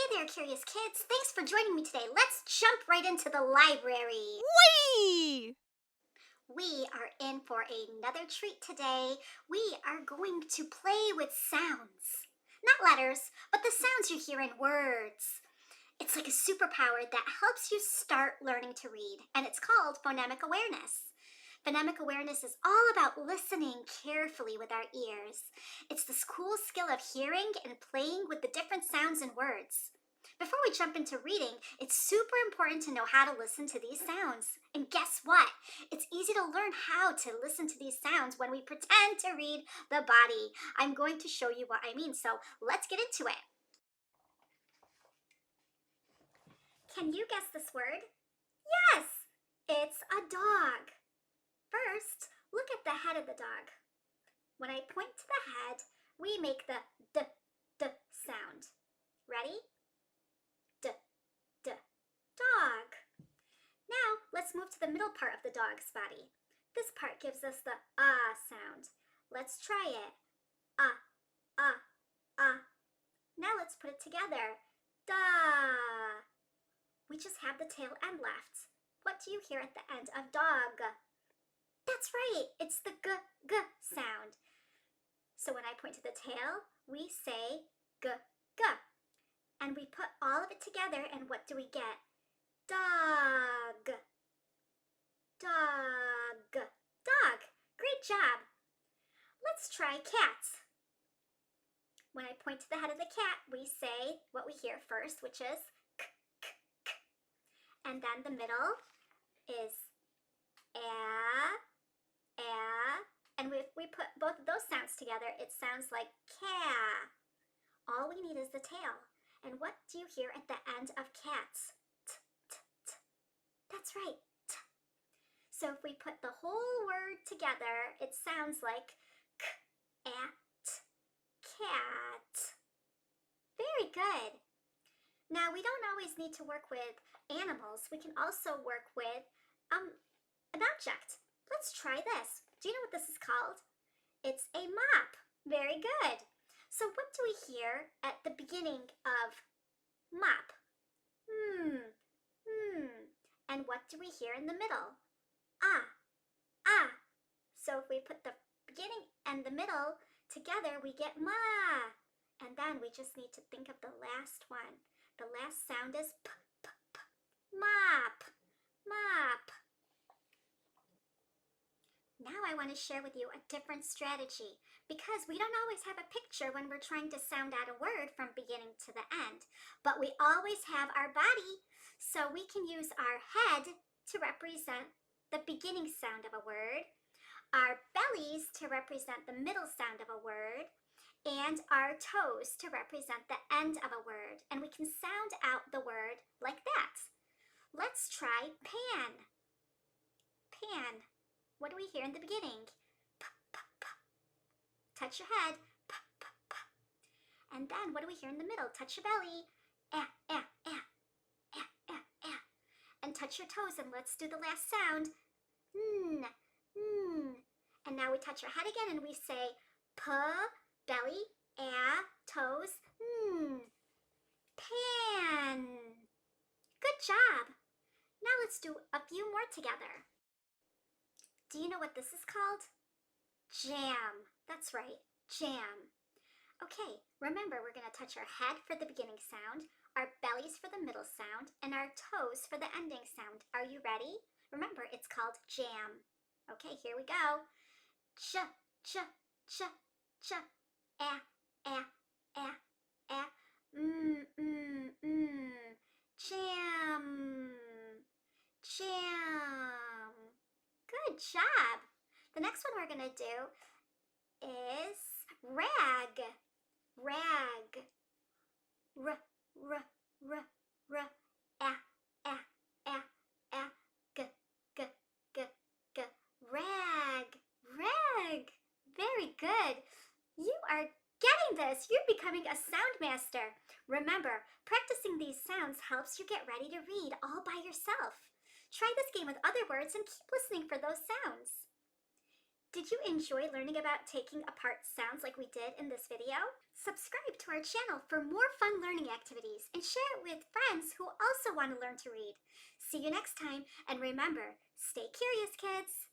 Hey there, curious kids. Thanks for joining me today. Let's jump right into the library. Whee! We are in for another treat today. We are going to play with sounds. Not letters, but the sounds you hear in words. It's like a superpower that helps you start learning to read, and it's called phonemic awareness. Phonemic awareness is all about listening carefully with our ears. It's this cool skill of hearing and playing with the different sounds and words. Before we jump into reading, it's super important to know how to listen to these sounds. And guess what? It's easy to learn how to listen to these sounds when we pretend to read the body. I'm going to show you what I mean, so let's get into it. Can you guess this word? Yes, it's a dog. First, look at the head of the dog. When I point to the head, we make the d sound. Ready? Dog. Now, let's move to the middle part of the dog's body. This part gives us the sound. Let's try it. Now let's put it together. Da. We just have the tail end left. What do you hear at the end of dog? That's right, it's the g sound. So when I point to the tail, we say g. And we put all of it together, and what do we get? Dog. Great job. Let's try cat. When I point to the head of the cat, we say what we hear first, which is k. And then the middle is and if we put both of those sounds together, it sounds like ca. All we need is the tail. And what do you hear at the end of cat? T. That's right, t. So if we put the whole word together, it sounds like cat. Very good. Now, we don't always need to work with animals. We can also work with an object. Let's try this. Do you know what this is called? It's a mop. Very good. So what do we hear at the beginning of mop? And what do we hear in the middle? Ah. So if we put the beginning and the middle together, we get ma. And then we just need to think of the last one. The last sound is p. Mop. Now I want to share with you a different strategy, because we don't always have a picture when we're trying to sound out a word from beginning to the end, but we always have our body, so we can use our head to represent the beginning sound of a word, our bellies to represent the middle sound of a word, and our toes to represent the end of a word, and we can sound out the word like that. Let's try pan. What do we hear in the beginning? P. Touch your head. P. And then what do we hear in the middle? Touch your belly. And touch your toes, and let's do the last sound. And now we touch our head again, and we say p, belly, toes, pan. Good job. Now let's do a few more together. Do you know what this is called? Jam. That's right, jam. Okay, remember we're going to touch our head for the beginning sound, our bellies for the middle sound, and our toes for the ending sound. Are you ready? Remember, it's called jam. Okay, here we go. Ch. Jam. Good job. The next one we're going to do is rag. Rag. Very good. You are getting this. You're becoming a sound master. Remember, practicing these sounds helps you get ready to read all by yourself. Try this game with other words and keep listening for those sounds. Did you enjoy learning about taking apart sounds like we did in this video? Subscribe to our channel for more fun learning activities and share it with friends who also want to learn to read. See you next time, and remember, stay curious, kids!